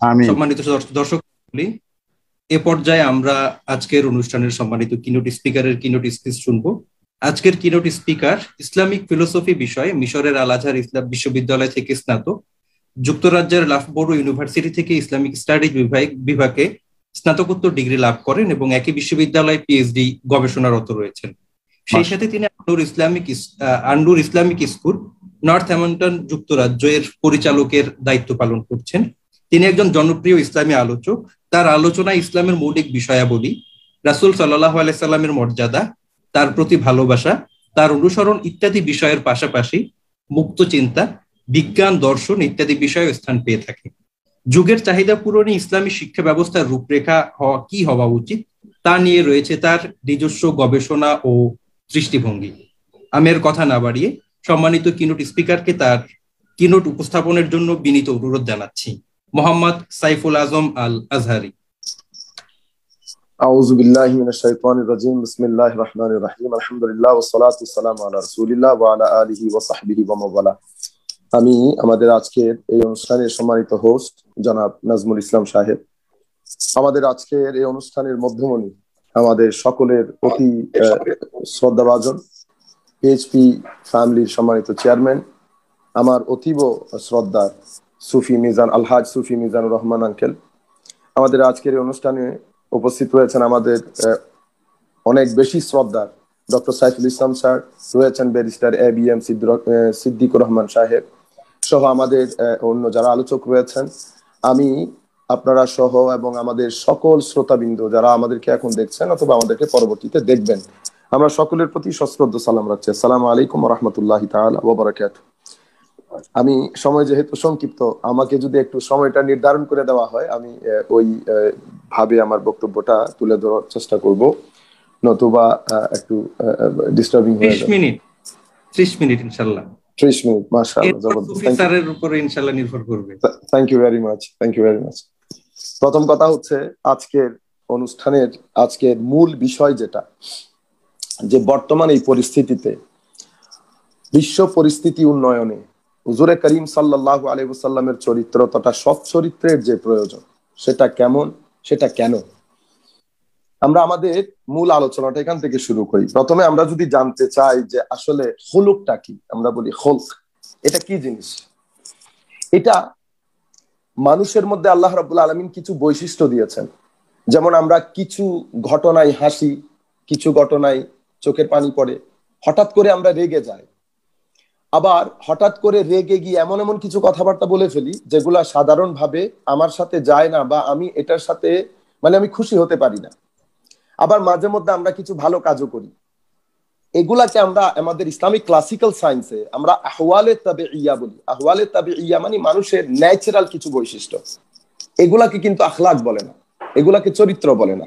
আমিন। সম্মানিত দর্শক, এ পর্যায়ে আমরা আজকের অনুষ্ঠানের সম্মানিত কিনোট স্পিকারের কিনোট স্পিচ শুনবো। আজকের কিনোট স্পিকার ইসলামিক ফিলোসফি বিষয়ে মিশরের আল আজহার ইসলাম বিশ্ববিদ্যালয় থেকে স্নাতক, যুক্তরাজ্যের লাফবোরো ইউনিভার্সিটি থেকে ইসলামিক স্টাডিজ বিভাগে স্নাতকোত্তর ডিগ্রি লাভ করেন এবং একই বিশ্ববিদ্যালয়ে পিএইচডি গবেষণারত রয়েছেন। সেই সাথে তিনি আন্ডুর ইসলামিক স্কুল, নর্থ হ্যাম্পটন, যুক্তরাজ্য এর পরিচালকের দায়িত্ব পালন করছেন। তিনি একজন জনপ্রিয় ইসলামী আলোচক। তার আলোচনায় ইসলামের মৌলিক বিষয়াবলী, রাসূল সাল্লাল্লাহু আলাইহি সাল্লামের মর্যাদা, তার প্রতি ভালোবাসা, তার অনুসরণ ইত্যাদি বিষয়ের পাশাপাশি মুক্ত চিন্তা, বিজ্ঞান, দর্শন ইত্যাদি বিষয়ে স্থান পেয়ে থাকে। যুগের চাহিদা পূরণে ইসলামী শিক্ষা ব্যবস্থার রূপরেখা কি হওয়া উচিত তা নিয়ে রয়েছে তার নিজস্ব গবেষণা ও দৃষ্টিভঙ্গি। আমি এর কথা না বাড়িয়ে সম্মানিত কিনোট স্পিকারকে তার কিনোট উপস্থাপনের জন্য বিনীত অনুরোধ জানাচ্ছি। মোহাম্মদ সাইফুল আজম আল আজহারি। আউযু বিল্লাহি মিনাশ শাইতানির রাজিম। বিসমিল্লাহির রহমানির রহিম। আলহামদুলিল্লাহ ওয়া সলাতু ওয়াসসালামু আলা রাসূলিল্লাহ ওয়া আলা আলিহি ওয়া সাহবিহি ওয়া মাওয়ালা। আমি আমাদের আজকের এই অনুষ্ঠানের সম্মানিত হোস্ট জনাব নাজমুল ইসলাম সাহেব, আমাদের আজকের এই অনুষ্ঠানের মধ্যমণি, আমাদের সকলের অতি শ্রদ্ধাভাজন পিএইচপি ফ্যামিলির সম্মানিত চেয়ারম্যান, আমার অতীব শ্রদ্ধার সুফি মিজান আলহাজ সুফি মিজানুর রহমান আঙ্কেল, আমাদের আজকের এই অনুষ্ঠানে উপস্থিত রয়েছেন আমাদের অনেক বেশি শ্রদ্ধার ডক্টর সাইফুল ইসলাম স্যার, রয়েছেন ব্যারিস্টার এবিএম সিদ্দিকুর রহমান সাহেব সহ আমাদের অন্য যারা আলোচক রয়েছেন। আমি আপনারা সহ এবং আমাদের সকল শ্রোতাবৃন্দ যারা আমাদেরকে এখন দেখছেন অথবা আমাদেরকে পরবর্তীতে দেখবেন, আমরা সকলের প্রতি সশ্রদ্ধ সালাম রাখছি। আসসালামু আলাইকুম ওয়া রাহমাতুল্লাহি তাআলা ওয়া বারাকাতুহু। আমি সময় যেহেতু সংক্ষিপ্ত, আমাকে যদি একটু সময়টা নির্ধারণ করে দেওয়া হয় আমি ওই ভাবে আমার বক্তব্যটা তুলে ধরার চেষ্টা করব, নতুবা একটু ডিস্টার্বিং হয়ে যাবে। 30 মিনিট ইনশাআল্লাহ। 30 মিনিট, মাশাআল্লাহ, জবরদস্ত। স্যারের উপরে ইনশাআল্লাহ নির্ভর করবে। Thank you very much, thank you very much. প্রথম কথা হচ্ছে আজকের অনুষ্ঠানের আজকের মূল বিষয় যেটা, যে বর্তমান এই পরিস্থিতিতে বিশ্ব পরিস্থিতি উন্নয়নে হুজুরে করিম সাল্লাল্লাহু আলাইহি ওয়াসাল্লামের চরিত্র তথা সৎ চরিত্রের যে প্রয়োজন, সেটা কেমন, সেটা কেন, আমরা আমাদের মূল আলোচনাটা এখান থেকে শুরু করি। প্রথমে আমরা যদি জানতে চাই যে আসলে খুলুকটা কি, আমরা বলি খুলক, এটা কি জিনিস। এটা মানুষের মধ্যে আল্লাহ রাব্বুল আলামিন কিছু বৈশিষ্ট্য দিয়েছেন। যেমন আমরা কিছু ঘটনায় হাসি, কিছু ঘটনায় চোখের পানি পড়ে, হঠাৎ করে আমরা রেগে যাই, আবার হঠাৎ করে রেগে গিয়ে এমন এমন কিছু কথাবার্তা বলে ফেলি যেগুলা সাধারণভাবে আমার সাথে যায় না, বা আমি এটার সাথে আমি খুশি হতে পারি না। আবার মাঝে মধ্যে আমরা কিছু ভালো কাজও করি। এগুলাকে আমরা আমাদের ইসলামিক ক্লাসিক্যাল সায়েন্সে আমরা আহওয়ালে তাবিইয়া বলি। আহওয়ালে তাবিইয়া মানে মানুষের ন্যাচারাল কিছু বৈশিষ্ট্য। এগুলাকে কিন্তু আখলাক বলে না, এগুলাকে চরিত্র বলে না।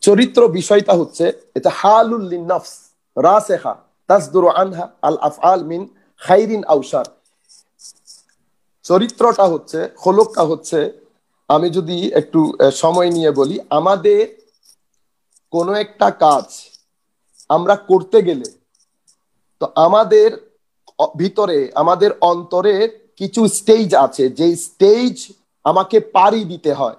চরিত্র বিষয়টা হচ্ছে এটা হালুল লিনফস রাসিখা তাসদুরু আনহা আল আফআল মিন খাইরিন আও শার। চরিত্রটা হচ্ছে, খলকটা হচ্ছে, আমি যদি একটু সময় নিয়ে বলি, আমাদের কোনো একটা কাজ আমরা করতে গেলে তো আমাদের ভিতরে, আমাদের অন্তরে কিছু স্টেজ আছে, যে স্টেজ আমাকে পাড়ি দিতে হয়।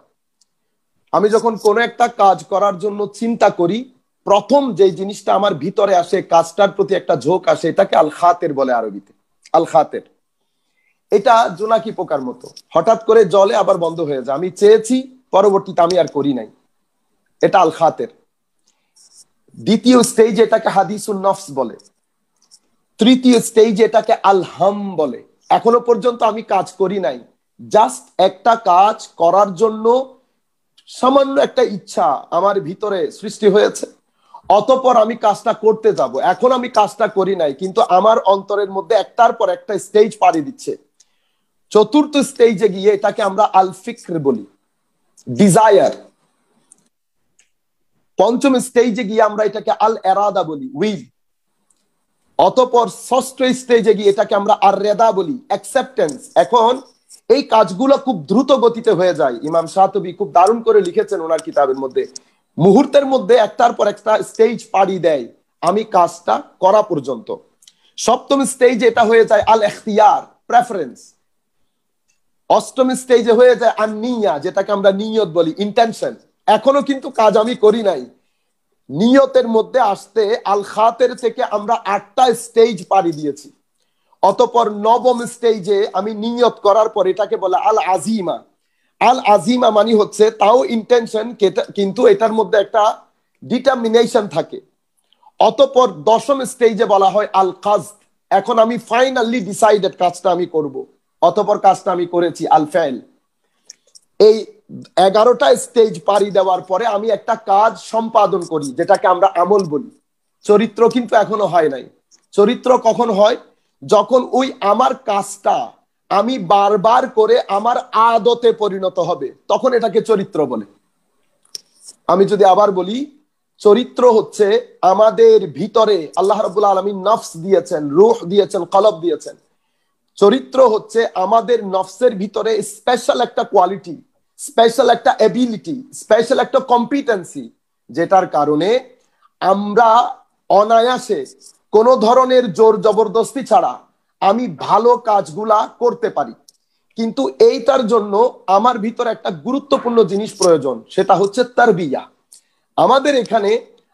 আমি যখন কোনো একটা কাজ করার জন্য চিন্তা করি, প্রথম যে জিনিসটা আমার ভিতরে আসে, কাজটার প্রতি একটা ঝোঁক আসে, এটাকে আল খাতের বলে আরবিতে, আল খাতের। এটা জোনাকি পোকার মতো, হঠাৎ করে জলে আবার বন্ধ হয়ে যায়। আমি চেয়েছি, পরবর্তীতে আমি আর করি নাই, এটা আল খাতের। দ্বিতীয় স্টেজ এটাকে হাদিসুন নফস বলে। তৃতীয় স্টেজ এটাকে আল হাম বলে। এখনো পর্যন্ত আমি কাজ করি নাই, জাস্ট একটা কাজ করার জন্য সামান্য একটা ইচ্ছা আমার ভিতরে সৃষ্টি হয়েছে, অতঃপর আমি কাজটা করতে যাব। এখন আমি কাজটা করি নাই, কিন্তু আমার অন্তরের মধ্যে একটার পর একটা স্টেজ পাড়ি দিচ্ছে। চতুর্থ স্টেজে গিয়ে এটাকে আমরা আল ফিক্র বলি, ডিজায়ার। পঞ্চম স্টেজে গিয়ে আমরা এটাকে আল এরাদা বলি, উইল। অতঃপর ষষ্ঠ স্টেজে গিয়ে এটাকে আমরা আর রেদা বলি, অ্যাকসেপ্টেন্স। এখন এই কাজগুলো খুব দ্রুত গতিতে হয়ে যায়। ইমাম শাতিবী খুব দারুণ করে লিখেছেন ওনার কিতাবের মধ্যে, মুহূর্তের মধ্যে একটার পর একটা স্টেজ পাড়ি দেয় আমি কাজটা করা পর্যন্ত। সপ্তম স্টেজ এটা হয়ে যায় আল ইখতিয়ার, প্রেফারেন্স। অষ্টম স্টেজে হয়ে যায় আন-নিয়া, যেটাকে আমরা নিয়ত বলি, ইন্টেনশন। এখনো কিন্তু কাজ আমি করি নাই। নিয়তের মধ্যে আসতে আল খাতের থেকে আমরা 8টা স্টেজ পাড়ি দিয়েছি। অতঃপর নবম স্টেজে আমি নিয়ত করার পর এটাকে বলে আল আজিমা। আল আজিমা মানে হচ্ছে তাও ইন্টেনশন, কিন্তু এটার মধ্যে একটা ডিটারমিনেশন থাকে। অতঃপর দশম স্টেজে বলা হয় আল কাসদ। এখন আমি ফাইনালি ডিসাইডেড কাজটা আমি করব, অতঃপর কাজটা আমি করেছি, আল ফাইল। এই 11টা স্টেজ পাড়ি দেওয়ার পরে আমি একটা কাজ সম্পাদন করি, যেটাকে আমরা আমল বলি। চরিত্র কিন্তু এখনো হয় নাই। চরিত্র কখন হয়? যখন ওই আমার কাজটা আমি বারবার করে আমার আদতে পরিণত হবে, তখন এটাকে চরিত্র বলে। আমি যদি আবার বলি, চরিত্র হচ্ছে আমাদের ভিতরে আল্লাহ রাব্বুল আলামিন নফস দিয়েছেন, রূহ দিয়েছেন, কলব দিয়েছেন। চরিত্র হচ্ছে আমাদের নফসের ভিতরে স্পেশাল একটা কোয়ালিটি, স্পেশাল একটা এবিলিটি, স্পেশাল একটা কম্পিটেন্সি, যেটার কারণে আমরা অনায়াসে কোনো ধরনের জোর জবরদস্তি ছাড়া আমি ভালো কাজগুলা করতে পারি। কিন্তু এইটার জন্য আমার ভিতরে একটা গুরুত্বপূর্ণ জিনিস প্রয়োজন, সেটা হচ্ছে তারবিয়া। আমাদের এখানে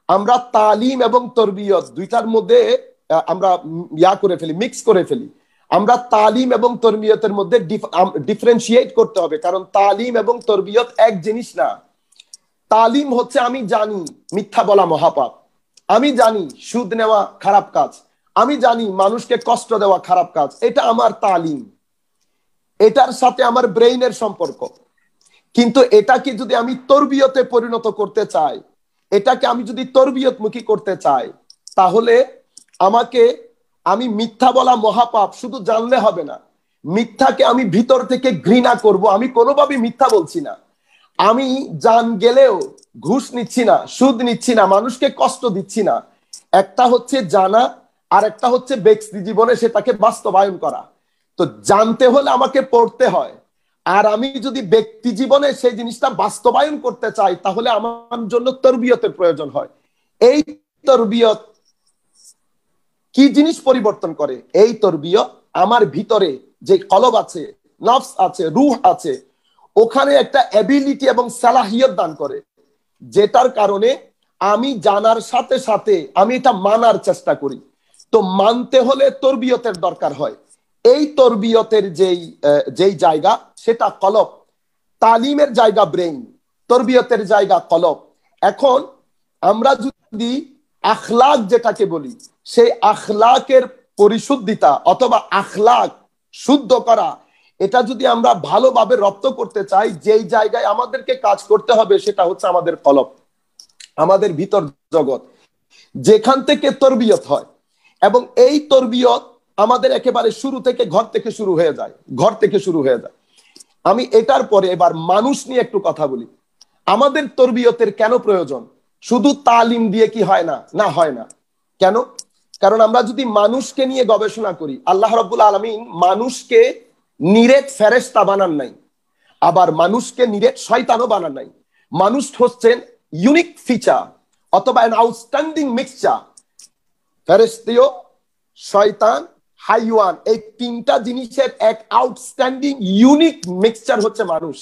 আমরা তালিম এবং তরবিয়ত দুইটার মধ্যে আমরা করে ফেলি, মিক্স করে ফেলি। আমরা তালিম এবং তরবিয়তের মধ্যে ডিফারেন্সিয়েট করতে হবে, কারণ তালিম এবং তরবিয়ত এক জিনিস না। তালিম হচ্ছে আমি জানি মিথ্যা বলা মহাপাপ, আমি জানি সুদ নেওয়া খারাপ কাজ, আমি জানি মানুষকে কষ্ট দেওয়া খারাপ কাজ, এটা আমার তালিম, এটার সাথে আমার ব্রেইনের সম্পর্ক। কিন্তু এটাকে যদি আমি তরবিয়তে পরিণত করতে চাই, এটাকে আমি যদি তরবিয়তমুখী করতে চাই, তাহলে আমি মিথ্যা বলা মহাপাপ শুধু জানলে হবে না, মিথ্যাকে আমি ভিতর থেকে ঘৃণা করব। আমি কোনোভাবে মিথ্যা বলছি না, আমি জান গেলেও ঘুষ নিচ্ছি না, সুদ নিচ্ছি না, মানুষকে কষ্ট দিচ্ছি না। একটা হচ্ছে জানা, আর একটা হচ্ছে ব্যক্তি জীবনে সেটাকে বাস্তবায়ন করা। তো জানতে হলে আমাকে পড়তে হয়, আর আমি যদি ব্যক্তি জীবনে সেই জিনিসটা বাস্তবায়ন করতে চাই, তাহলে আমার জন্য তরবিয়তের প্রয়োজন হয়। এই তরবিয়ত কি জিনিস পরিবর্তন করে? এই তরবিয়ত আমার ভিতরে যে কলব আছে, নফস আছে, রূহ আছে, ওখানে একটা এবিলিটি এবং সালাহিয়ত দান করে, যেটার কারণে আমি জানার সাথে সাথে আমি এটা মানার চেষ্টা করি। তো মানতে হলে তরবিয়তের দরকার হয়। এই তরবিয়তের যেই জায়গা, সেটা কলব। তালিমের জায়গা ব্রেইন, তরবিয়তের জায়গা কলব। এখন আমরা যদি আখলাক যেটাকে বলি, সেই আখলাকের পরিশুদ্ধিতা অথবা আখলাক শুদ্ধ করা, এটা যদি আমরা ভালোভাবে রপ্ত করতে চাই, যেই জায়গায় আমাদেরকে কাজ করতে হবে সেটা হচ্ছে আমাদের কলব, আমাদের ভিতর জগৎ, যেখান থেকে তরবিয়ত হয়। এবং এই তরবিয়ত আমাদের একেবারে শুরু থেকে ঘর থেকে শুরু হয়ে যায়, ঘর থেকে শুরু হয়ে যায়। আমি এটার পরে এবার মানুষ নিয়ে একটু কথা বলি। আমাদের তরবিয়তের কেন প্রয়োজন? শুধু তালিম দিয়ে কি হয় না? না, হয় না। কেন? কারণ আমরা যদি মানুষকে নিয়ে গবেষণা করি, আল্লাহ রাব্বুল আলামিন মানুষকে নিরেট ফেরেশতা বানান নাই, আবার মানুষকে নিরেট শয়তানও বানান নাই। মানুষ হচ্ছেন ইউনিক ফিচার অথবা এন আউটস্ট্যান্ডিং মিক্সচার। ফেরেশতীয়, শয়তান, হাইওয়ান, এই তিনটা জিনিসের এক আউটস্ট্যান্ডিং ইউনিক মিক্সচার হচ্ছে মানুষ।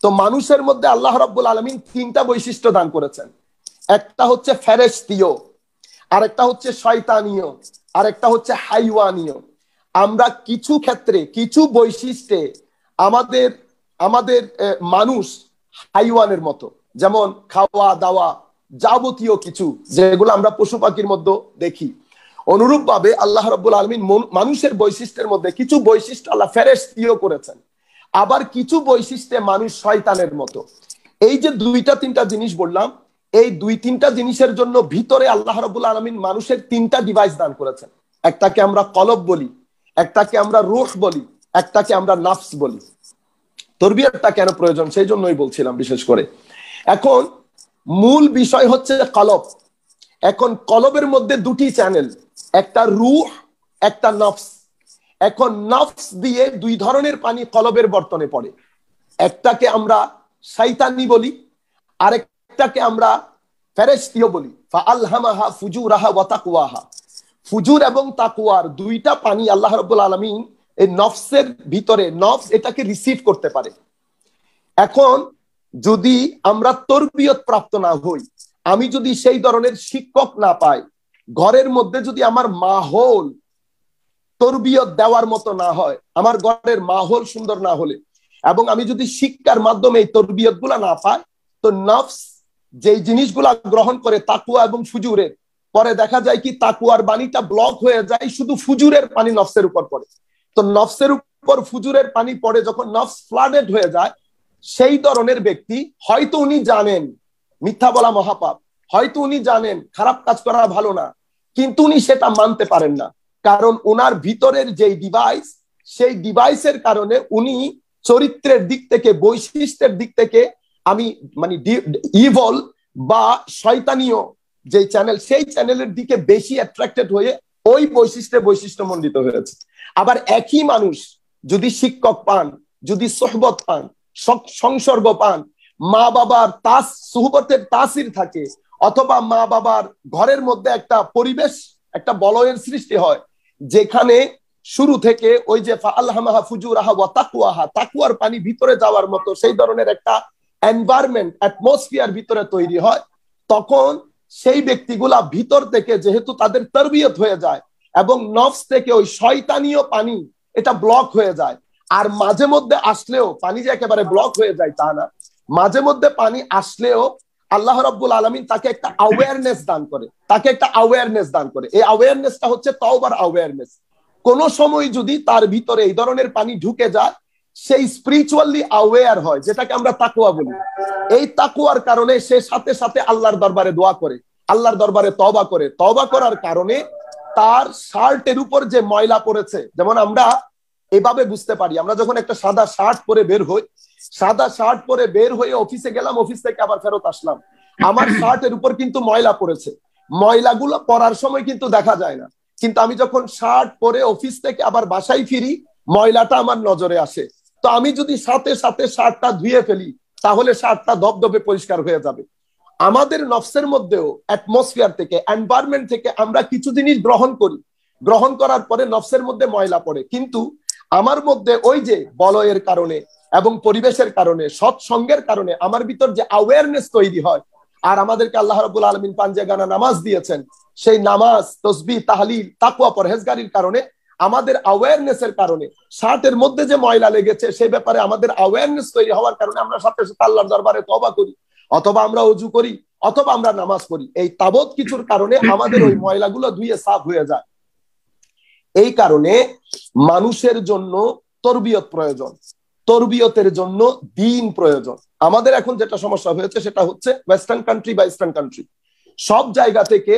তো মানুষের মধ্যে আল্লাহ রাব্বুল আলামিন তিনটা বৈশিষ্ট্য দান করেছেন। একটা হচ্ছে ফেরেশতীয়, আরেকটা হচ্ছে শয়তানীয়, আরেকটা হচ্ছে হাইওয়ানীয়। আমরা কিছু ক্ষেত্রে, কিছু বৈশিষ্ট্যে আমাদের আমাদের মানুষ হাইওয়ানের মতো, যেমন খাওয়া দাওয়া, যাবতীয় কিছু যেগুলো আমরা পশু পাখির মধ্যে দেখি। অনুরূপ ভাবে আল্লাহ রাব্বুল আলামিন মানুষের বৈশিষ্ট্যের মধ্যে কিছু বৈশিষ্ট্য আল্লাহ ফেরেশতীয় করেছেন, আবার কিছু বৈশিষ্ট্যে মানুষ শয়তানের মতো। এই যে দুইটা তিনটা জিনিস বললাম, এই দুই তিনটা জিনিসের জন্য ভিতরে আল্লাহ রাব্বুল আলামিন মানুষের তিনটা ডিভাইস দান করেছেন। একটাকে আমরা কলব বলি, একটাকে আমরা রূহ বলি, একটাকে আমরা নফস বলি। তরবিয়তটা কেন প্রয়োজন সেই জন্যই বলছিলাম বিশেষ করে। এখন মূল বিষয় হচ্ছে কলব। এখন কলবের মধ্যে দুটি চ্যানেল, একটা রূহ, একটা নফস। এখন নফস দিয়ে দুই ধরনের পানি কলবের বর্তনে পড়ে। একটাকে আমরা শয়তানি বলি, আরেকটাকে আমরা ফেরেশতীয় বলি। ফাআলহামাহা ফুজুরাহা ওয়া তাকওয়াহা। ফুজুর এবং তাকওয়ার দুইটা পানি আল্লাহ রাব্বুল আলামিন এই নফসের ভিতরে নফস এটাকে রিসিভ করতে পারে। এখন যদি আমরা তরবিয়ত প্রাপ্ত না হই, আমি যদি সেই ধরনের শিক্ষক না পাই, ঘরের মধ্যে যদি আমার মাহৌল তরবিয়ত দেওয়ার মতো না হয়, আমার ঘরের মাহৌল সুন্দর না হলে, এবং আমি যদি শিক্ষার মাধ্যমে এই তরবিয়ত গুলা না পাই, তো নফস যেই জিনিসগুলা গ্রহণ করে তাকুয়া এবং ফুজুরের, পরে দেখা যায় কি তাকুয়ার বাণীটা ব্লক হয়ে যায়, শুধু ফুজুরের পানি নফসের উপর পড়ে। তো নফসের উপর ফুজুরের পানি পড়ে যখন নফস ফ্লাডেড হয়ে যায়, সেই ধরনের ব্যক্তি হয়তো উনি জানেন মিথ্যা বলা মহাপাপ, হয়তো উনি জানেন খারাপ কাজ করা ভালো না, কিন্তু উনি সেটা মানতে পারেন না, কারণ উনার ভিতরের যেই ডিভাইস, সেই ডিভাইসের কারণে উনি চরিত্রের দিক থেকে, বৈশিষ্ট্যের দিক থেকে, আমি মানে ইভল বা শয়তানীয় যে চ্যানেল, সেই চ্যানেলের দিকে বেশি অ্যাট্রাক্টেড হয়ে ওই বৈশিষ্ট্যমণ্ডিত হয়েছে। আবার একই মানুষ যদি শিক্ষক পান, যদি সোহবত পান, সংসর্গ পান, মা বাবার সুহবতের তাসির থাকে, অথবা মা বাবার ঘরের মধ্যে একটা পরিবেশ, একটা বলয়ের সৃষ্টি হয়, যেখানে শুরু থেকে ওই যে ফাআলহামাহা ফুজুরাহা ওয়া তাকওয়াহা, তাকওয়ার পানি ভিতরে যাওয়ার মতো সেই ধরনের একটা এনভায়রনমেন্ট, অ্যাটমসফিয়ার ভিতরে তৈরি হয়, তখন সেই ব্যক্তিগুলা ভিতর থেকে যেহেতু তাদের তরবিয়ত হয়ে যায় এবং নফস থেকে ওই শয়তানীয় পানি এটা ব্লক হয়ে যায়। আর মাঝে মধ্যে আসলেও পানি যে একেবারে ব্লক হয়ে যায় তা না, মাঝে মধ্যে পানি আসলেও আল্লাহ রাব্বুল আলামিন তাকে একটা অ্যাওয়ারনেস দান করে, এই অ্যাওয়ারনেসটা হচ্ছে তওবার অ্যাওয়ারনেস। কোন সময় যদি তার ভিতরে এই ধরনের পানি ঢুকে যায়, সেই স্পিরিচুয়ালি অ্যাওয়্যার হয়, যেটাকে আমরা তাকওয়া বলি। এই তাকওয়ার কারণে সে সাথে সাথে আল্লাহর দরবারে দোয়া করে, আল্লাহর দরবারে তওবা করে। তওবা করার কারণে তার শার্টের উপর যে ময়লা পড়েছে, যেমন আমরা এভাবে বুঝতে পারি, আমরা যখন একটা সাদা শার্ট পরে বের হয়ে অফিসে গেলাম, অফিস থেকে আবার ফেরত আসলাম, আমার শার্টের উপর কিন্তু ময়লা পড়েছে, ময়লাগুলো পরার সময় কিন্তু দেখা যায় না, কিন্তু আমি যখন শার্ট পরে অফিস থেকে আবার বাসায় ফিরি, ময়লাটা আমার নজরে আসে। তো আমি যদি সাথে সাথে শার্টটা ধুয়ে ফেলি, তাহলে শার্টটা ধবধবে পরিষ্কার হয়ে যাবে। আমাদের নফসের মধ্যেও অ্যাটমসফিয়ার থেকে, এনভায়রনমেন্ট থেকে আমরা কিছু জিনিস গ্রহণ করি, গ্রহণ করার পরে নফসের মধ্যে ময়লা পড়ে, কিন্তু আমার মধ্যে ওই যে বলয়ের কারণে এবং পরিবেশের কারণে, সৎসঙ্গের কারণে আমার ভিতর যে অ্যাওয়ারনেস তৈরি হয়। আর আমাদেরকে আল্লাহ রাব্বুল আলামিন পাঞ্জেগানা নামাজ দিয়েছেন, সেই নামাজ, তাসবিহ, তাহলিল, তাকওয়া, পরহেজগারির কারণে, আমাদের অ্যাওয়ারনেসের কারণে, শার্টের মধ্যে যে ময়লা লেগেছে সেই ব্যাপারে আমাদের অ্যাওয়ারনেস তৈরি হওয়ার কারণে আমরা সাথে সাথে আল্লাহর দরবারে তওবা করি, অথবা আমরা ওযু করি, অথবা আমরা নামাজ পড়ি। এই তাবৎ কিছুর কারণে আমাদের ওই ময়লাগুলো ধুয়ে সাফ হয়ে যায়। এই কারণে মানুষের জন্য তরবিয়ত প্রয়োজন, তরবিয়তের জন্য দ্বীন প্রয়োজন। আমাদের এখন যেটা সমস্যা হয়েছে সেটা হচ্ছে ওয়েস্টার্ন কান্ট্রি বা ইস্টার্ন কান্ট্রি, সব জায়গা থেকে,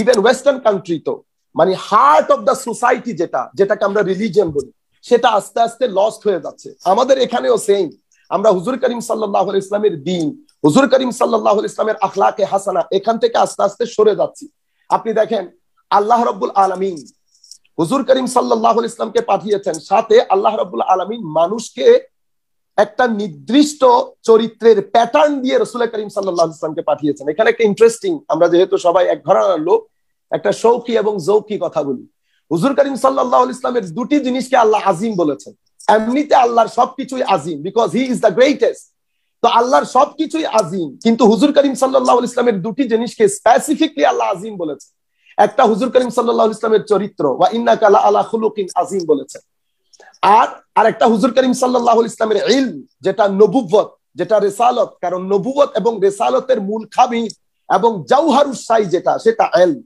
ইভেন ওয়েস্টার্ন কান্ট্রি তো মানে হার্ট অফ দ্য সোসাইটি, যেটাকে আমরা রিলিজিয়ন বলি, সেটা আস্তে আস্তে লস্ট হয়ে যাচ্ছে। আমাদের এখানেও সেম, আমরা হুজুর করিম সাল্লাল্লাহু আলাইহি ইসলামের দ্বীন, হুজুর করিম সাল্লাল্লাহু আলাইহি ইসলামের আখলাকে হাসানা, এখান থেকে আস্তে আস্তে সরে যাচ্ছি। আপনি দেখেন আল্লাহ রাব্বুল আলামিন হুজুর করিম সাল্লাল্লাহু আলাইহি ইসলামকে পাঠিয়েছেন, সাথে আল্লাহ রাব্বুল আলামিন মানুষকে একটা নির্দিষ্ট চরিত্রের প্যাটার্ন দিয়ে রাসূল করিম সাল্লাল্লাহু আলাইহি ইসলামকে পাঠিয়েছেন। এখানে একটা ইন্টারেস্টিং, আমরা যেহেতু সবাই এক ঘরানার লোক, একটা শৌকি এবং যৌকি কথা বলি। হুজুর করিম সাল্লাল্লাহু আলাইহি ইসলামের দুটি জিনিসকে আল্লাহ আজিম বলেছেন। এমনিতে আল্লাহর সবকিছুই আজিম, because he is the greatest. তো আল্লাহর সবকিছুই আজিম, কিন্তু হুজুর করিম সাল্লাল্লাহু আলাইহি ইসলামের দুটি জিনিসকে স্পেসিফিকলি আল্লাহ আজিম বলেছেন। একটা হুজুর করিম সাল্লাল্লাহু আলাইহি ইসলামের চরিত্র, ওয়া ইন্নাকা লাআলা খুলুকিন আজিম বলেছেন। আর একটা হুজুর করিম সাল্লাল্লাহু আলাইহি ইসলামের ইলম, যেটা নবুওয়ত, যেটা রিসালত, কারণ নবুওয়ত এবং রিসালতের মূল খামির এবং জাওহারুস সাই যেটা, সেটা ইলম,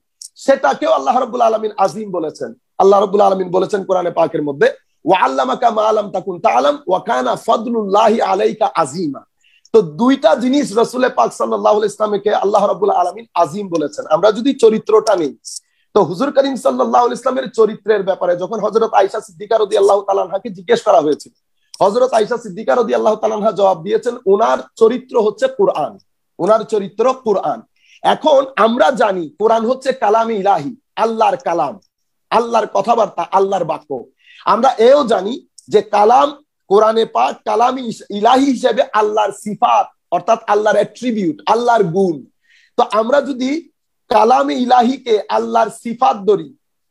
সেটাকেও আল্লাহ রাব্বুল আলামিন আজিম বলেছেন। আল্লাহ রাব্বুল আলামিন বলেছেন কোরআনে পাকের মধ্যে, ওয়া আল্লামাকা মা লাম তাকুন তাআলাম ওয়া কানা ফাদলুল্লাহি আলাইকা আযীমা। তো দুইটা জিনিস রাসূল পাক সাল্লাল্লাহু আলাইহি ইসলামকে আল্লাহ রাব্বুল আলামিন আজিম বলেছেন। আমরা যদি চরিত্রটা নেই, তো হুজুর করিম সাল্লাল্লাহু আলাইহি ইসলামের চরিত্রের ব্যাপারে যখন হযরত আয়েশা সিদ্দিকা রাদিয়াল্লাহু তাআলা আনহাকে জিজ্ঞেস করা হয়েছিল, হযরত আয়েশা সিদ্দিকা রাদিয়াল্লাহু তাআলা আনহা জবাব দিয়েছেন, ওনার চরিত্র হচ্ছে কোরআন, ওনার চরিত্র কোরআন। এখন আমরা জানি কোরআন হচ্ছে কালামে ইলাহি, আল্লাহর কালাম, আল্লাহর কথাবার্তা, আল্লাহর বাক্য। আমরা এও জানি যে কালাম, কোরআনে পাক কালামে ইলাহি হিসেবে আল্লাহর সিফাত, অর্থাৎ আল্লাহর অ্যাট্রিবিউট, আল্লাহর গুণ। তো আমরা যদি কালামে ইলাহিকে আল্লাহর সিফাত ধরি,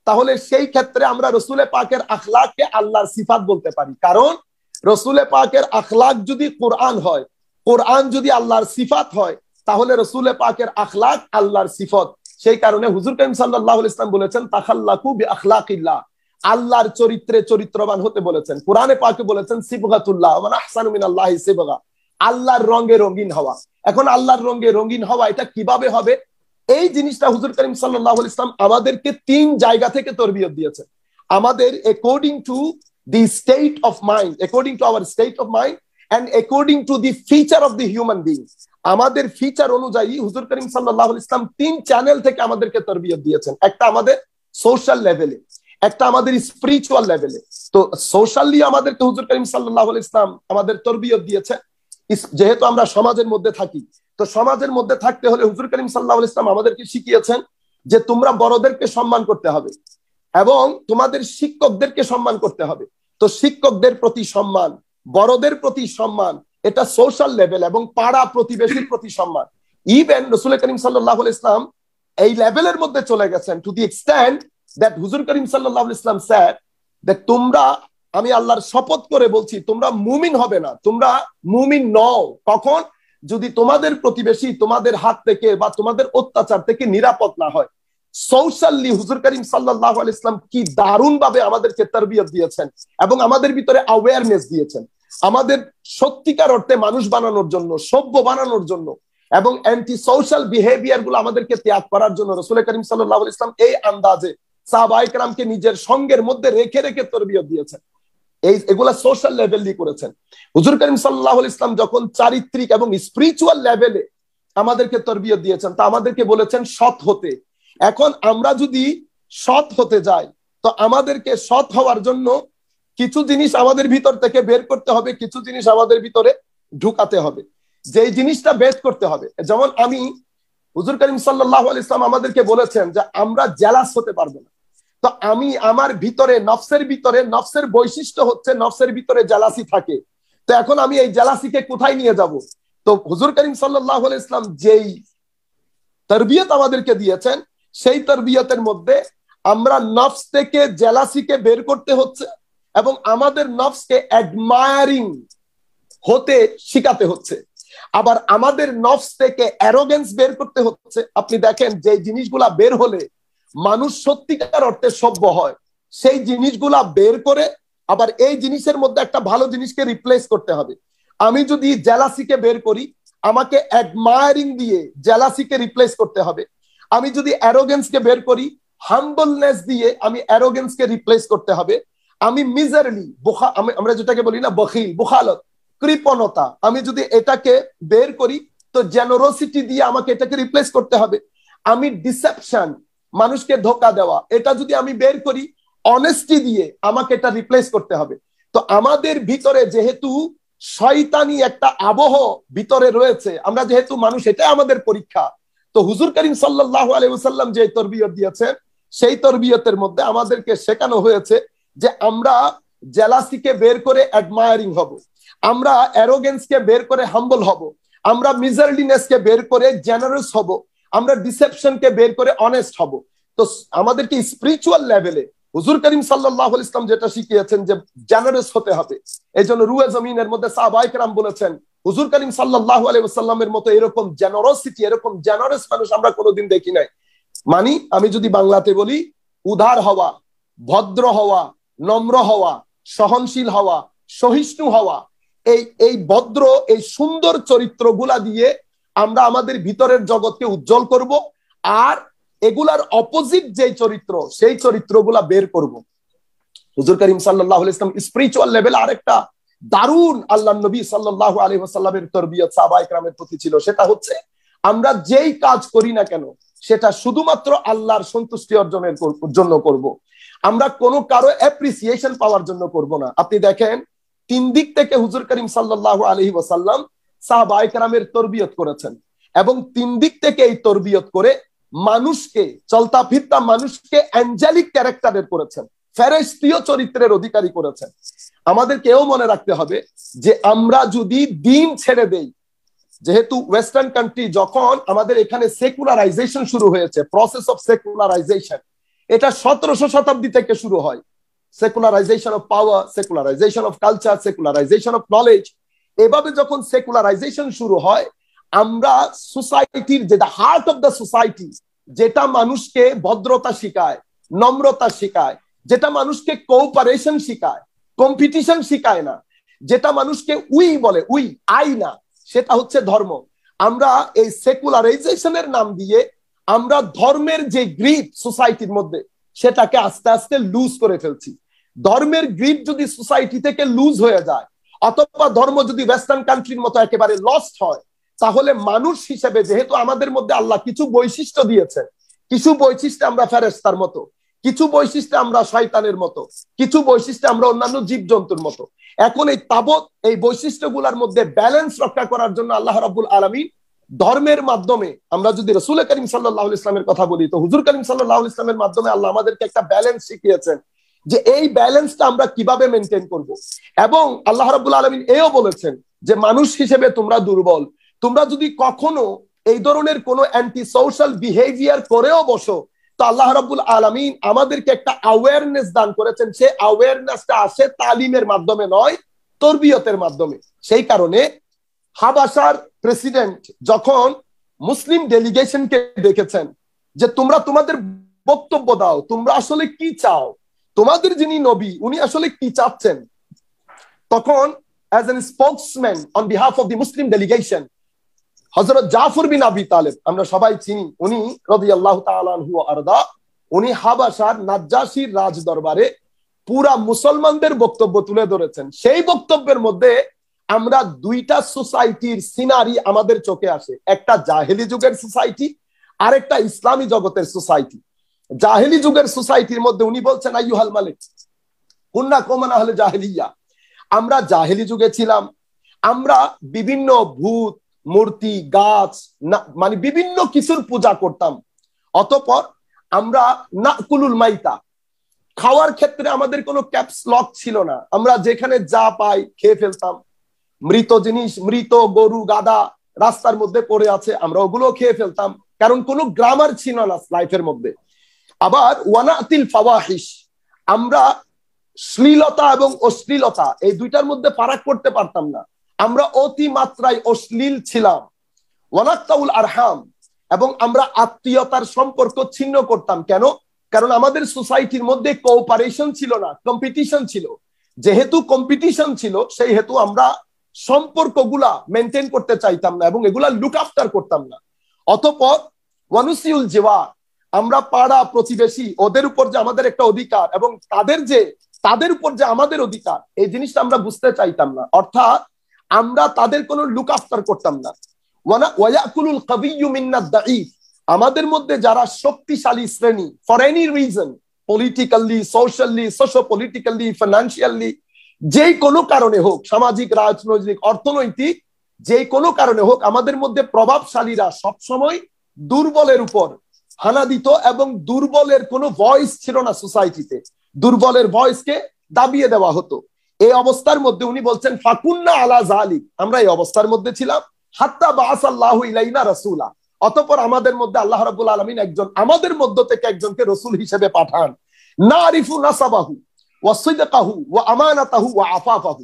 তাহলে সেই ক্ষেত্রে আমরা রসুলে পাকের আখলাককে আল্লাহর সিফাত বলতে পারি। কারণ রসুলে পাকের আখলাক যদি কোরআন হয়, কোরআন যদি আল্লাহর সিফাত হয়, তাহলে রসুলে পাকের আখলাক আল্লাহর সিফত। সেই কারণে হুজুর কারীম সাল্লাল্লাহু আলাইহি ওয়াসাল্লাম বলেছেন তাখাল্লাকু বিআখলাকিল্লাহ, আল্লাহর চরিত্রে চরিত্রবান হতে বলেছেন। কোরআনে পাকে বলেছেন সিবগাতুল্লাহ ওয়া আহসানু মিনাল্লাহি সিবগা, আল্লাহর রঙে রঙিন হওয়া। এখন আল্লাহর রঙে রঙিন হওয়া এটা কিভাবে হবে? এই জিনিসটা হুজুর কারীম সাল্লাল্লাহু আলাইহি ওয়াসাল্লাম আমাদেরকে 3 জায়গা থেকে তরবিয়ত দিয়েছেন। আমাদের according to the state of mind, according to our state of mind and according to the feature of the human being, আমাদের ফিচার অনুযায়ী হুজুর করিম সাল্লাল্লাহু আলাইহি ওয়াসাল্লাম 3 চ্যানেল থেকে আমাদেরকে তরবিয়ত দিয়েছেন। একটা আমাদের সোশ্যাল লেভেলে, একটা আমাদের স্পিরিচুয়াল লেভেলে। তো সোশ্যালি আমাদেরকে হুজুর করিম সাল্লাল্লাহু আলাইহি ওয়াসাল্লাম আমাদের তরবিয়ত দিয়েছে। যেহেতু আমরা সমাজের মধ্যে থাকি, তো সমাজের মধ্যে থাকতে হলে হুজুর করিম সাল্লাল্লাহু আলাইহি ওয়াসাল্লাম আমাদেরকে শিখিয়েছেন যে তোমরা বড়দেরকে সম্মান করতে হবে এবং তোমাদের শিক্ষকদেরকে সম্মান করতে হবে। তো শিক্ষকদের প্রতি সম্মান, বড়দের প্রতি সম্মান, এটা সোশ্যাল লেভেল এবং পাড়া প্রতিবেশীর প্রতি সম্মান। ইভেন রাসূল করিম সাল্লাল্লাহু আলাইহি ওয়াসাল্লাম এই লেভেলের মধ্যে চলে গেছেন টু দি এক্সটেন্ট দ্যাট হুজুর করিম সাল্লাল্লাহু আলাইহি ওয়াসাল্লাম সেড দ্যাট তোমরা, আমি আল্লাহর শপথ করে বলছি, তোমরা মুমিন হবে না, তোমরা মুমিন নও কখন? যদি তোমাদের প্রতিবেশী তোমাদের হাত থেকে বা তোমাদের অত্যাচার থেকে নিরাপদ না হয়। সোশ্যালি হুজুর করিম সাল্লাল্লাহু আলাইহি ওয়াসাল্লাম কি দারুণ ভাবে আমাদেরকে তরবিয়ত দিয়েছেন এবং আমাদের ভিতরে অ্যাওয়ারনেস দিয়েছেন, আমাদের সত্যিকার অর্থে মানুষ বানানোর জন্য, সভ্য বানানোর জন্য এবং অ্যান্টি সোশ্যাল বিহেভিয়ার গুলো আমাদেরকে ত্যাগ করার জন্য রাসূল করিম সাল্লাল্লাহু আলাইহি ওয়াসাল্লাম এই আন্দাজে সাহাবায়ে কেরামকে নিজের সঙ্গের মধ্যে রেখে রেখে তরবিয়ত দিয়েছেন। এগুলা সোশ্যাল লেভেলই করেছেন। হুজুর করিম সাল্লাল্লাহু আলাইহি ওয়াসাল্লাম যখন চারিত্রিক এবং স্পিরিচুয়াল লেভেলে আমাদেরকে তরবিয়ত দিয়েছেন, তা আমাদেরকে বলেছেন সৎ হতে। এখন আমরা যদি সৎ হতে যাই, তো আমাদেরকে সৎ হওয়ার জন্য কিছু জিনিস আমাদের ভিতর থেকে বের করতে হবে, কিছু জিনিস আমাদের ভিতরে ঢুকাতে হবে। যেই জিনিসটা বের করতে হবে, যেমন আমি, হুজুর করিম সাল্লাল্লাহু আলাইহি ওয়াসাল্লাম আমাদেরকে বলেছেন যে আমরা জেলাস হতে পারবো না। তো আমি আমার ভিতরে নফসের বৈশিষ্ট্য হচ্ছে নফসের ভিতরে জেলাসি থাকে। তো এখন আমি এই জেলাসিকে কোথায় নিয়ে যাব? তো হুজুর করিম সাল্লাল্লাহু আলাইহি ওয়াসাল্লাম যেই তরবিয়ত আমাদেরকে দিয়েছেন, সেই তরবিয়তের মধ্যে আমরা নফস থেকে জেলাসিকে বের করতে হচ্ছে এবং আমাদের নফসকে অ্যাডমায়ারিং হতে শিখাতে হচ্ছে। আবার আমাদের নফস থেকে অ্যারোগেন্স বের করতে হচ্ছে। আপনি দেখেন যে জিনিসগুলা বের হলে মানুষ সত্যিকার অর্থে সভ্য হয়, সেই জিনিসগুলা বের করে আবার এই জিনিসের মধ্যে একটা ভালো জিনিসকে রিপ্লেস করতে হবে। আমি যদি জেলাসিকে বের করি, আমাকে অ্যাডমায়ারিং দিয়ে জেলাসিকে রিপ্লেস করতে হবে। আমি যদি অ্যারোগেন্সকে বের করি, হাম্বলনেস দিয়ে আমি অ্যারোগেন্সকে রিপ্লেস করতে হবে। আমি মিজারলি, আমরা যেটাকে বলি না বখিল, বুখালত, কৃপণতা, আমি যদি এটাকে বের করি, তো জেনারোসিটি দিয়ে আমাকে এটাকে রিপ্লেস করতে হবে। আমি ডিসেপশন, মানুষকে ধোকা দেওয়া, এটা যদি আমি বের করি, অনেস্টি দিয়ে আমাকে এটা রিপ্লেস করতে হবে। তো আমাদের ভিতরে যেহেতু শয়তানি একটা আবহ ভিতরে রয়েছে, আমরা যেহেতু মানুষ, এটাই আমাদের পরীক্ষা। তো হুজুর করিম সাল্লাল্লাহু আলাইহি ওয়াসাল্লাম যে তরবিয়ত দিয়েছেন, সেই তরবিয়তের মধ্যে আমাদেরকে শেখানো হয়েছে যে আমরা জেলাসিকে বের করে অ্যাডমায়ারিং হব, আমরা অ্যারোগেন্সকে বের করে হাম্বল হব, আমরা মিজারলিনেসকে বের করে জেনারাস হব, আমরা ডিসেপশনকে বের করে অনেস্ট হব। তো আমাদেরকে স্পিরিচুয়াল লেভেলে হুজুর করিম সাল্লাল্লাহু আলাইহি ওয়াসাল্লাম যেটা শিখিয়েছেন যে জেনারাস হতে হবে। এইজন্য রুয়ে জমিনের মধ্যে সাহাবায়ে কেরাম বলেছেন হুজুর করিম সাল্লাল্লাহু আলাইহি ওয়াসাল্লামের মতো এরকম জেনারোসিটি, এরকম জেনারাস মানুষ আমরা কোনোদিন দেখি নাই। মানে আমি যদি বাংলাতে বলি, উদার হওয়া, ভদ্র হওয়া, নম্র হওয়া, সহনশীল হওয়া, সহিষ্ণু হওয়া, এই ভদ্র, এই সুন্দর চরিত্রগুলা দিয়ে আমরা আমাদের ভিতরের জগৎকে উজ্জ্বল করব। আর এগুলার অপোজিট যে চরিত্র, সেই চরিত্রগুলা বের করব। হুজুর করিম সাল্লাল্লাহু আলাইহি ওয়াসাল্লাম স্পিরিচুয়াল লেভেলে আরেকটা দারুণ আল্লাহর নবী সাল্লাল্লাহু আলাইহি ওয়াসাল্লামের তরবিয়ত সাহাবায়ে কেরামের প্রতি ছিল। সেটা হচ্ছে আমরা যেই কাজ করি না কেন, সেটা শুধুমাত্র আল্লাহর সন্তুষ্টি অর্জনের জন্য করব। আমরা কোনো কারো অ্যাপ্রিসিয়েশন পাওয়ার জন্য করব না। আপনি দেখেন 3 দিক থেকে হুজুর করিম সাল্লাল্লাহু আলাইহি ওয়াসাল্লাম সাহাবায়ে কেরামের তরবিয়ত করেছেন এবং 3 দিক থেকে এই তরবিয়ত করে মানুষকে, চলতা ফিরতা মানুষকে অ্যাঞ্জেলিক ক্যারেক্টারের করেছেন, ফেরেশতীয় চরিত্রের অধিকারী করেছেন। আমাদের কেউ মনে রাখতে হবে যে আমরা যদি দিন ছেড়ে দেই, যেহেতু ওয়েস্টার্ন কান্ট্রি, যখন আমাদের এখানে সেকুলারাইজেশন শুরু হয়েছে, প্রসেস অফ সেকুলারাইজেশন, এটা 1700 শতাব্দী থেকে শুরু হয়। Secularisation of power, secularisation of culture, secularisation of knowledge, এভাবে যখন সেকুলারাইজেশন শুরু হয়, আমরা সোসাইটির যেটা হার্ট অফ দ্য সোসাইটি, যেটা মানুষকে ভদ্রতা শিখায়, নম্রতা শিখায়, যেটা মানুষকে কোঅপারেশন শিখায়, কম্পিটিশন শিখায় না, যেটা মানুষকে উই বলে, উই আই না, সেটা হচ্ছে ধর্ম। আমরা এই সেকুলারাইজেশনের নাম দিয়ে আমরা ধর্মের যে গ্রিপ সোসাইটির মধ্যে, সেটাকে আস্তে আস্তে লুজ করে ফেলছি। ধর্মের গ্রিপ যদি সোসাইটি থেকে লুজ হয়ে যায়, অথবা ধর্ম যদি ওয়েস্টার্ন কান্ট্রির মতো একেবারে লস্ট হয়, তাহলে মানুষ হিসেবে, যেহেতু আমাদের মধ্যে আল্লাহ কিছু বৈশিষ্ট্য দিয়েছে, কিছু বৈশিষ্ট্য আমরা ফেরেশতার মতো, কিছু বৈশিষ্ট্য আমরা শয়তানের মতো, কিছু বৈশিষ্ট্য আমরা অন্যান্য জীবজন্তুর মতো। এখন এই তাবৎ এই বৈশিষ্ট্যগুলোর মধ্যে ব্যালেন্স রক্ষা করার জন্য আল্লাহ রাব্বুল আলামিন ধর্মের মাধ্যমে, আমরা যদি রাসূল করিম সাল্লাল্লাহু আলাইহি ওয়াসাল্লামের কথা বলি, তো হুজুর করিম সাল্লাল্লাহু আলাইহি ওয়াসাল্লামের মাধ্যমে আল্লাহ আমাদেরকে একটা ব্যালেন্স শিখিয়েছেন, যে এই ব্যালেন্সটা আমরা কিভাবে মেনটেন করব। এবং আল্লাহ রাব্বুল আলামিন এও বলেছেন যে মানুষ হিসেবে তোমরা দুর্বল, তোমরা যদি কখনো এই ধরনের কোনো অ্যান্টি সোশ্যাল বিহেভিয়ার করেও বসো, তো আল্লাহ রাব্বুল আলামিন আমাদেরকে একটা অ্যাওয়ারনেস দান করেছেন। সে অ্যাওয়ারনেসটা আসে তালিমের মাধ্যমে নয়, তরবিয়তের মাধ্যমে। সেই কারণে হাবাসার প্রেসিডেন্ট যখন মুসলিম ডেলিগেশনকে দেখেছেন যে তোমরা তোমাদের বক্তব্য দাও, তোমরা আসলে কি চাও, তোমাদের যিনি নবী উনি আসলে কি চাচ্ছেন, তখন as an spokesman on behalf of the Muslim delegation, হযরত জাফর বিন আবি তালেব, আমরা সবাই চিনি, উনি রাদিয়াল্লাহু তাআলা আনহু ওয়া আরদা, উনি হাবাসার নাজ্জাশীর রাজ দরবারে পুরা মুসলমানদের বক্তব্য তুলে ধরেছেন। সেই বক্তব্যের মধ্যে আমরা দুইটা সোসাইটির সিনারি আমাদের চোখে আসে, একটা জাহেলি যুগের সোসাইটি আর একটা ইসলামী জগতের সোসাইটি। জাহেলি যুগের সোসাইটির মধ্যে উনি বলছেন আইয়ুহাল মালিক কুন্না কওমান আহলে জাহেলিয়া, আমরা জাহেলি যুগে ছিলাম, আমরা বিভিন্ন ভূত, মূর্তি, গাছ, মানে বিভিন্ন কিছুর পূজা করতাম। অতঃপর আমরা নাকুলুল মাইতা, খাওয়ার ক্ষেত্রে আমাদের কোনো ক্যাপস লক ছিল না, আমরা যেখানে যা পাই খেয়ে ফেলতাম। মৃত জিনিস, মৃত গরু, গাধা রাস্তার মধ্যে পড়ে আছে, আমরা ওগুলো খেয়ে ফেলতাম, কারণ কোনো গ্রামার ছিল না লাইফের মধ্যে। আবার ওয়ানাতিল ফাওয়াহিশ, আমরা শ্লীলতা এবং অশ্লীলতা এই দুইটার মধ্যে ফারাক করতে পারতাম না, আমরা অতি মাত্রায় অশ্লীল ছিলাম। ওয়ানাক্তাউল আরহাম, এবং আমরা আত্মীয়তার সম্পর্ক ছিন্ন করতাম। কেন? কারণ আমাদের সোসাইটির মধ্যে কোঅপারেশন ছিল না, কম্পিটিশন ছিল। যেহেতু কম্পিটিশন ছিল, সেই হেতু আমরা সম্পর্কগুলা মেনটেন করতে চাইতাম না এবং এগুলা লুক আফটার করতাম না। অতঃপর ওয়ানুসিউল জিওয়ার, আমরা পাড়া প্রতিবেশী, ওদের উপর যে আমাদের একটা অধিকার এবং তাদের উপর যে আমাদের অধিকার, এই জিনিসটা আমরা বুঝতে চাইতাম না, অর্থাৎ আমরা তাদের কোনো লুক আফটার করতাম না। ওয়ায়াকুলুল কাবিয়্যু মিন্নাদ দাঈফ, আমাদের মধ্যে যারা শক্তিশালী শ্রেণী, for any reason, politically, socially, socio politically, financially, যে কোনো কারণে হোক, সামাজিক, রাজনৈতিক, অর্থনৈতিক, যে কোনো কারণে হোক, আমাদের মধ্যে প্রভাবশালীরা সবসময় দুর্বলের উপর হানা দিত এবং দুর্বলের কোনো ভয়েস ছিল না সোসাইটিতে, দুর্বলের ভয়েসকে দাবিয়ে দেওয়া হতো। এই অবস্থার মধ্যে উনি বলছেন ফাকুন্না আলা যালিক, আমরা এই অবস্থার মধ্যে ছিলাম, হাত্তা বাআসাল্লাহু ইলাইনা রাসূলা, অতঃপর আমাদের মধ্যে আল্লাহ রাব্বুল আলামিন আমাদের মধ্য থেকে একজনকে রাসূল হিসেবে পাঠান। নারিফু নাসাবাহু ওয়া সিদকাহু ওয়া আমানাতাহু ওয়া আফাফাহু,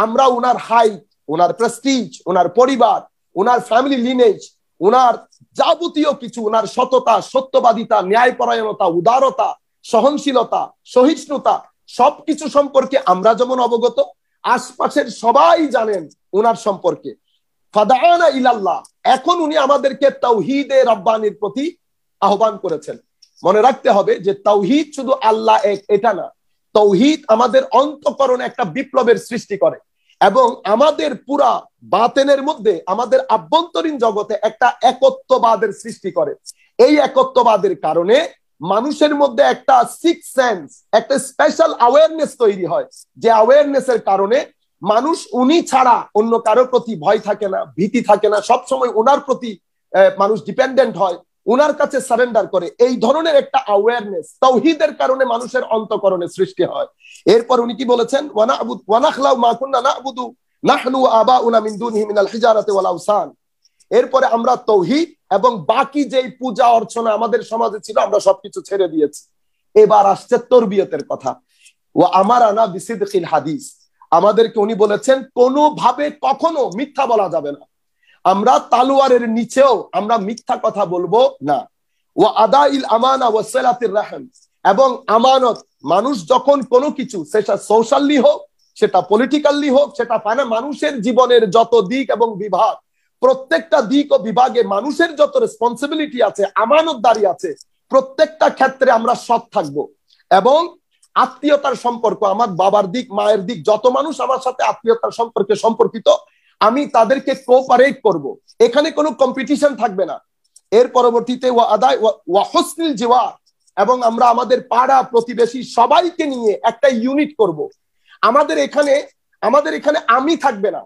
আমরা উনার হাইট, উনার প্রেস্টিজ, উনার পরিবার, উনার ফ্যামিলি লিনেজ, উনার যাবতীয় কিছু, উনার সততা, সত্যবাদিতা, ন্যায়পরায়ণতা, উদারতা, সহনশীলতা, সহিষ্ণুতা, সবকিছু সম্পর্কে আমরা যেমন অবগত, আশপাশের সবাই জানেন উনার সম্পর্কে। ফাদাআনা ইলাল্লাহ, এখন উনি আমাদেরকে তাওহীদে রাব্বানির প্রতি আহ্বান করেছেন। মনে রাখতে হবে যে তাওহীদ শুধু আল্লাহ এক এটা না, তাওহীদ আমাদের অন্তঃকরণে একটা বিপ্লবের সৃষ্টি করে এবং আমাদের পুরা বাতেনের মধ্যে, আমাদের আভ্যন্তরীণ জগতে একটা একত্ববাদের সৃষ্টি করে। এই একত্ববাদের কারণে মানুষের মধ্যে একটা সিক্স সেন্স, একটা স্পেশাল অ্যাওয়ারনেস তৈরি হয়, যে অ্যাওয়ারনেসের কারণে মানুষ উনি ছাড়া অন্য কারোর প্রতি ভয় থাকে না, ভীতি থাকে না, সবসময় ওনার প্রতি মানুষ ডিপেন্ডেন্ট হয়, ওনার কাছে সারেন্ডার করে। এই ধরনের একটা অ্যাওয়ারনেস তাওহীদের কারণে মানুষের অন্তঃকরণে সৃষ্টি হয়। এরপর উনি কি বলেছেন, ওয়ানাখলাউ মা কুন্না না'বুদু নাহনু ওয়া আবাউনা মিন দুনিহি মিনাল হিজারাতি ওয়াল আওসান, এরপরে আমরা তাওহীদ এবং বাকি যেই পূজা অর্চনা আমাদের সমাজে ছিল আমরা সবকিছু ছেড়ে দিয়েছি। এবার আসছে তরবিয়তের কথা। ওয়া আমারানা বিসিদকিল হাদিস, আমাদেরকে উনি বলেছেন কোনোভাবে কখনো মিথ্যা বলা যাবে না, আমরা তালোয়ারের নিচেও আমরা মিথ্যা কথা বলবো না। ওয়া আদাইল আমানা ওয়া সিলাতির রাহম, এবং আমানত, মানুষ যখন কোনো কিছু, সেটা সোশ্যালি হোক, সেটা পলিটিক্যালি হোক, সেটা মানুষের জীবনের যত দিক এবং বিভাগ, প্রত্যেকটা দিক ও বিভাগে মানুষের যত রেসপন্সিবিলিটি আছে, আমানতদারি আছে, প্রত্যেকটা ক্ষেত্রে আমরা সৎ থাকবো। এবং আত্মীয়তার সম্পর্ক, আমার বাবার দিক মায়ের দিক যত মানুষ আমার সাথে আত্মীয়তার সম্পর্কে সম্পর্কিত, আমি তাদেরকে কোঅপারেট করব, এখানে কোনো কম্পিটিশন থাকবে না। এর পরবর্তীতে ওয়া আদায় ওয়া হুসনুল জিওয়ার, এবং আমরা আমাদের পাড়া প্রতিবেশী সবাইকে নিয়ে একটা ইউনিট করব। আমাদের এখানে আমি থাকবে না,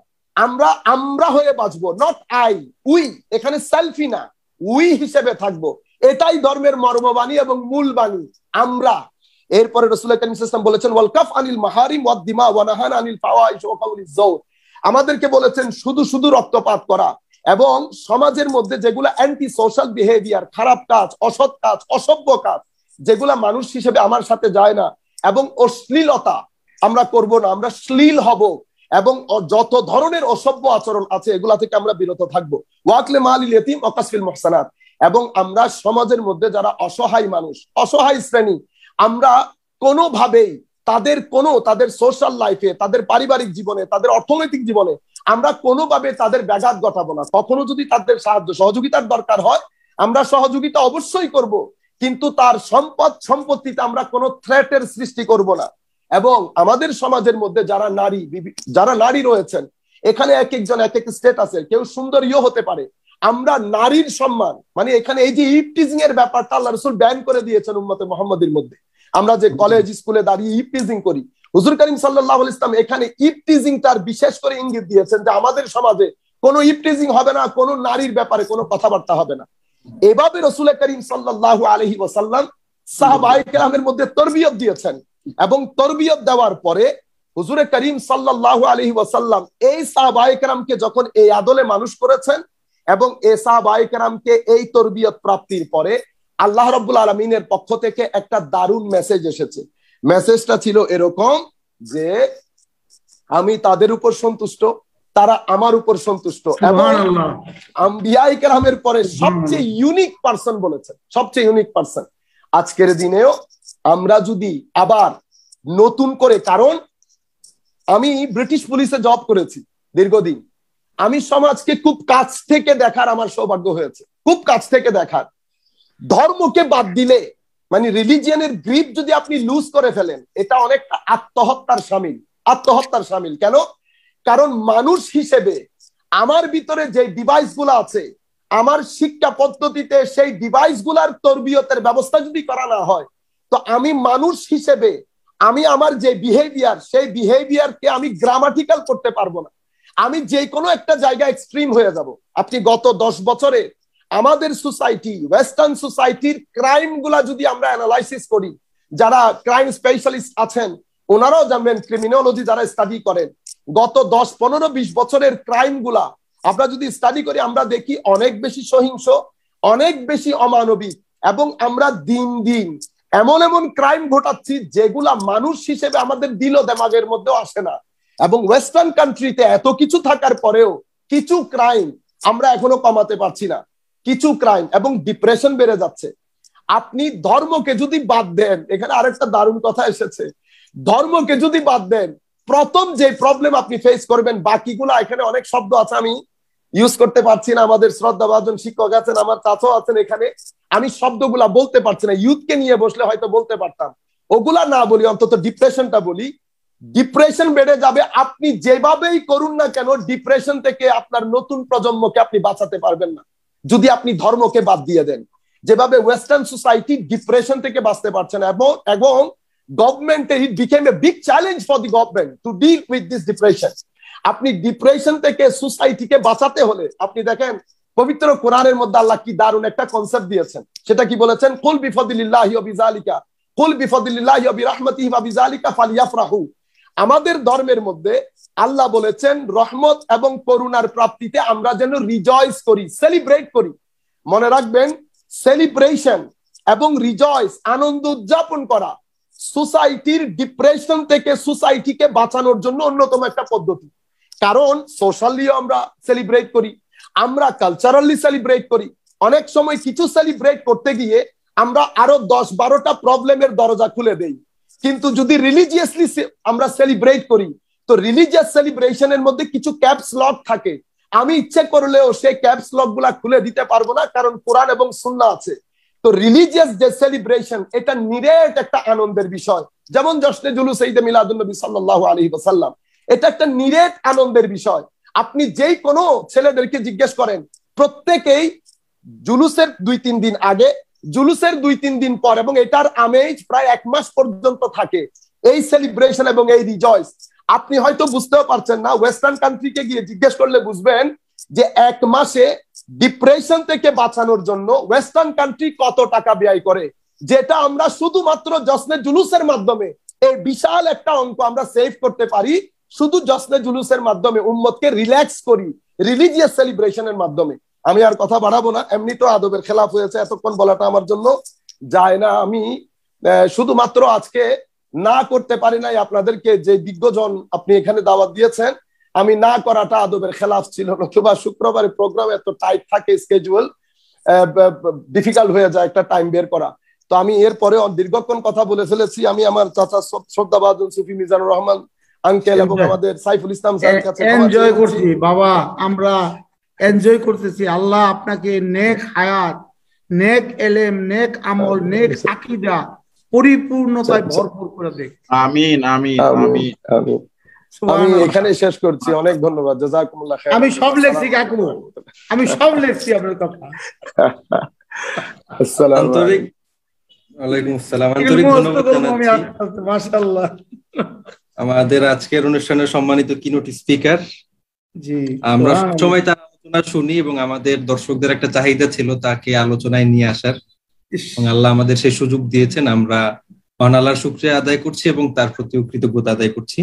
আমরা হয়ে বাঁচবো, নট আই উই, এখানে সেলফি না, উই হিসেবে থাকবো। এটাই ধর্মের মর্মবাণী এবং মূল বাণী, আমরা। এরপরে রাসূল করিম সাল্লাল্লাহু আলাইহি ওয়াসাল্লাম বলেছেন ওয়াল কাফ আনিল মাহারিম ওয়াদ দিমা ওয়া নাহানা আনিল ফাওয়াহিশ ওয়া কাউলিজ যাওর, আমাদেরকে বলেছেন শুধু রক্তপাত করা এবং সমাজের মধ্যে যেগুলা অ্যান্টি সোশ্যাল বিহেভিয়ার, খারাপ কাজ, অসৎ কাজ, অসভ্য কাজ, যেগুলা মানুষ হিসেবে আমার সাথে যায় না, এবং অশ্লীলতা আমরা করব না, আমরা শ্লীল হব, এবং যত ধরনের অসভ্য আচরণ আছে এগুলা থেকে আমরা বিরত থাকবো। ওয়াকলে মালিল ইয়তীম ওয়া কাসফিল মুহসানাত, এবং আমরা সমাজের মধ্যে যারা অসহায় মানুষ, অসহায় শ্রেণী, আমরা কোনোভাবেই তাদের সোশ্যাল লাইফে, তাদের পারিবারিক জীবনে, তাদের অর্থনৈতিক জীবনে আমরা কোনোভাবে তাদের ব্যাঘাত ঘটাবো না। কখনো যদি তাদের সাহায্য সহযোগিতার দরকার হয় আমরা সহযোগিতা অবশ্যই করব, কিন্তু তার সম্পত্তিতে আমরা কোনো থ্রেটের সৃষ্টি করব না। এবং আমাদের সমাজের মধ্যে যারা নারী রয়েছেন, এখানে এক একজন এক এক স্টেট আছে, কেউ সুন্দরীও হতে পারে, আমরা নারীর সম্মান, মানে এখানে এই যে ইভটিজিং এর ব্যাপারটা আল্লাহ রাসূল ব্যান করে দিয়েছেন উম্মতে মুহাম্মাদীর মধ্যে। আমরা যে কলেজ স্কুলে দাঁড়িয়ে ইভটিজিং করি, হুজুর করিম সাল্লাল্লাহু আলাইহি ওয়াসাল্লাম এখানে ইভটিজিংটার বিশেষ করে ইঙ্গিত দিয়েছেন যে আমাদের সমাজে কোনো ইভটিজিং হবে না, কোনো নারীর ব্যাপারে কোনো কথাবার্তা হবে না। এভাবে রাসূল করিম সাল্লাল্লাহু আলাইহি ওয়াসাল্লাম সাহাবায়ে কেরামের মধ্যে তরবিয়ত দিয়েছেন, এবং তরবিয়ত দেওয়ার পরে হুজুর করিম সাল্লাল্লাহু আলাইহি ওয়াসাল্লাম এই সাহাবায়ে কেরামকে যখন এই আদলে মানুষ করেছেন, এবং এই সাহাবায়ে কেরামকে এই তরবিয়ত প্রাপ্তির পরে আল্লাহ রাব্বুল আলামিনের পক্ষ থেকে একটা দারুণ মেসেজ এসেছে। মেসেজটা ছিল এরকম যে আমি তাদের উপর সন্তুষ্ট, তারা আমার উপর সন্তুষ্ট, এবং আম্বিয়ায়ে কেরামের পরে সবচেয়ে ইউনিক পারসন বলেছেন, সবচেয়ে ইউনিক পারসন। আজকের দিনেও আমরা যদি আবার নতুন করে, কারণ আমি ব্রিটিশ পুলিশে জব করেছি দীর্ঘদিন, আমি সমাজকে খুব কাছ থেকে দেখার আমার সৌভাগ্য হয়েছে, খুব কাছ থেকে দেখার। ধর্মকে বাদ দিলে, মানে রিলিজিয়নের গ্রিপ যদি আপনি লুজ করে ফেলেন, এটা অনেকটা আত্মহত্যার শামিল। কেন? কারণ মানুষ হিসেবে আমার ভিতরে যে ডিভাইস গুলো আছে, আমার শিক্ষা পদ্ধতিতে সেই ডিভাইস গুলার তরবিয়তের ব্যবস্থা যদি করা না হয়, তো আমি মানুষ হিসেবে আমি আমার যে বিহেভিয়ার, সেই বিহেভিয়ারকে আমি গ্রামাটিক্যাল করতে পারবো না, আমি যে কোনো একটা জায়গায় এক্সট্রিম হয়ে যাব। আপনি গত 10 বছরে আমাদের সোসাইটি, ওয়েস্টার্ন সোসাইটির ক্রাইম গুলা যদি আমরা অ্যানালাইসিস করি, যারা ক্রাইম স্পেশালিস্ট আছেন ওনারাও জানবেন, ক্রিমিনোলজি যারা স্টাডি করেন, গত 10, 15, 20 বছরের ক্রাইম গুলা আমরা যদি স্টাডি করি, আমরা দেখি অনেক বেশি সহিংস, অনেক বেশি অমানবিক, এবং আমরা দিন দিন এমন ক্রাইম ঘটাচ্ছি যেগুলা মানুষ হিসেবে আমাদের দিল দেমাগের মধ্যে আসে না। এবং ওয়েস্টার্ন কান্ট্রিতে এত কিছু থাকার পরেও কিছু ক্রাইম আমরা এখনো কমাতে পারছি না, কিছু ক্রাইম, এবং ডিপ্রেশন বেড়ে যাচ্ছে। আপনি ধর্মকে যদি বাদ দেন, এখানে আরেকটা দারুণ কথা এসেছে, ধর্মকে যদি বাদ দেন, প্রথম যে প্রবলেম আপনি ফেস করবেন, বাকিগুলা এখানে অনেক শব্দ আছে আমি ইউজ করতে পারছি না, আমাদের শ্রদ্ধাভাজন শিক্ষক আছেন, আমার চাচাও আছেন এখানে, আমি শব্দগুলা বলতে পারছি না, ইউথকে নিয়ে বসলে হয়তো বলতে পারতাম, ওগুলা না বলি, অন্তত ডিপ্রেশনটা বলি। ডিপ্রেশন বেড়ে যাবে, আপনি যেভাবেই করুন না কেন, ডিপ্রেশন থেকে আপনার নতুন প্রজন্মকে আপনি বাঁচাতে পারবেন না যদি আপনি ধর্মকে বাদ দিয়ে দেন। যেভাবে ওয়েস্টার্ন সোসাইটি ডিপ্রেশন থেকে বাঁচতে পারছে না, এবং গভর্নমেন্টে it became a big challenge for the government to deal with this depression. আপনি ডিপ্রেশন থেকে সোসাইটিকে বাঁচাতে হলে আপনি দেখেন পবিত্র কোরআনের মধ্যে আল্লাহ কি দারুণ একটা কনসেপ্ট দিয়েছেন, সেটা কি বলেছেন? কুল বিফাদিলিল্লাহি ওয়া বিযালিকা, কুল বিফাদিলিল্লাহি ওয়া বিরাহমাতিহি ওয়া বিযালিকা ফালিয়াফরাহু। আমাদের ধর্মের মধ্যে আল্লাহ বলেছেন রহমত এবং করুণার প্রাপ্তিতে আমরা যেন রিজয়েস করি, সেলিব্রেট করি। মনে রাখবেন, সেলিব্রেশন এবং রিজয়েস, আনন্দ উদযাপন করা সোসাইটির ডিপ্রেশন থেকে সোসাইটিকে বাঁচানোর জন্য অন্যতম একটা পদ্ধতি। কারণ সোশ্যালিও আমরা সেলিব্রেট করি, আমরা কালচারালি সেলিব্রেট করি। অনেক সময় কিছু সেলিব্রেট করতে গিয়ে আমরা আরো 10-12টা প্রবলেমের দরজা খুলে দেই। কিন্তু যদি রিলিজিয়াসলি আমরা সেলিব্রেট করি, তো রিলিজিয়াস সেলিব্রেশনের মধ্যে কিছু ক্যাপস লক থাকে। আমি ইচ্ছে করলেও সেই ক্যাপস লক গুলা খুলে দিতে পারবো না, কারণ কোরআন এবং সুন্নাহ আছে। তো রিলিজিয়াস যে সেলিব্রেশন, এটা নিরেট একটা আনন্দের বিষয়। যেমন জশ্নে জুলুস ঈদে মিলাদুন নবী সাল্লাল্লাহু আলাইহি ওয়াসাল্লাম, এটা একটা নিরেট আনন্দের বিষয়। আপনি যেই কোনো ছেলেদেরকে জিজ্ঞেস করেন, প্রত্যেকেই জুলুসের 2-3 দিন আগে, জুলুসের 2-3 দিন পর, এবং এটার আমেজ প্রায় 1 মাস পর্যন্ত থাকে, এই সেলিব্রেশন এবং এই রিজয়েস। আপনি হয়তো বুঝতেও পারছেন না, ওয়েস্টার্ন কান্ট্রিকে গিয়ে জিজ্ঞেস করলে বুঝবেন যে 1 মাসে ডিপ্রেশন থেকে বাঁচানোর জন্য ওয়েস্টার্ন কান্ট্রি কত টাকা ব্যয় করে, যেটা আমরা শুধুমাত্র জশ্নে জুলুসের মাধ্যমে এই বিশাল একটা অঙ্ক আমরা সেভ করতে পারি। শুধু জশ্নে জুলুসের মাধ্যমে উম্মতকে রিল্যাক্স করি, রিলিজিয়াস সেলিব্রেশনের মাধ্যমে। আমি আর কথা বাড়াবো না, এমনি তো আদবের খেলাফ হয়েছে, এতক্ষণ বলাটা আমার জন্য যায় না। আমি শুধুমাত্র আজকে না করতে পারি নাই আপনাদেরকে যে বিজ্ঞজন আপনি এখানে দাওয়াত দিয়েছেন, আমি না করাটা আদবের খেলাফ ছিল। নতুবা শুক্রবারে প্রোগ্রাম এত টাইট থাকে, স্কেজুয়াল ডিফিকাল্ট হয়ে যায় একটা টাইম বের করা। তো আমি এরপরে দীর্ঘক্ষণ কথা বলে ফেলেছি। আমি আমার চাচা শ্রদ্ধাভাজন সুফি মিজানুর রহমান আঙ্কেল এবং আমাদের সাইফুল ইসলাম স্যারের কাছে এনজয় করছি বাবা, আমরা এনজয় করতেছি। আল্লাহ আপনাকে নেক হায়াত, নেক এলেম, নেক আমল, নেক আকীদা পরিপূর্ণতায় ভরপুর করে দেখ। আমিন আমিন আমিন আমিন। আমি এখানে শেষ করছি, অনেক ধন্যবাদ, জাযাকুমুল্লাহ খাইর। আমি সব লেখছি কাকু, আমি সব লেখছি আপনার কথা। আসসালামু আন্তরিক ওয়ালাইকুম আসসালাম, আন্তরিক ধন্যবাদ জানাচ্ছি মাশাআল্লাহ আমাদের আজকের অনুষ্ঠানের সম্মানিত কিনোট স্পিকার। জি, আমরা সবসময় তার আলোচনা শুনি এবং আমাদের দর্শকদের একটা চাহিদা ছিল তাকে আলোচনায় নিয়ে আসার, এবং আল্লাহ আমাদের সেই সুযোগ দিয়েছেন। আমরা মহান আল্লাহর শুকরিয়া আদায় করছি এবং তার প্রতি কৃতজ্ঞতা আদায় করছি।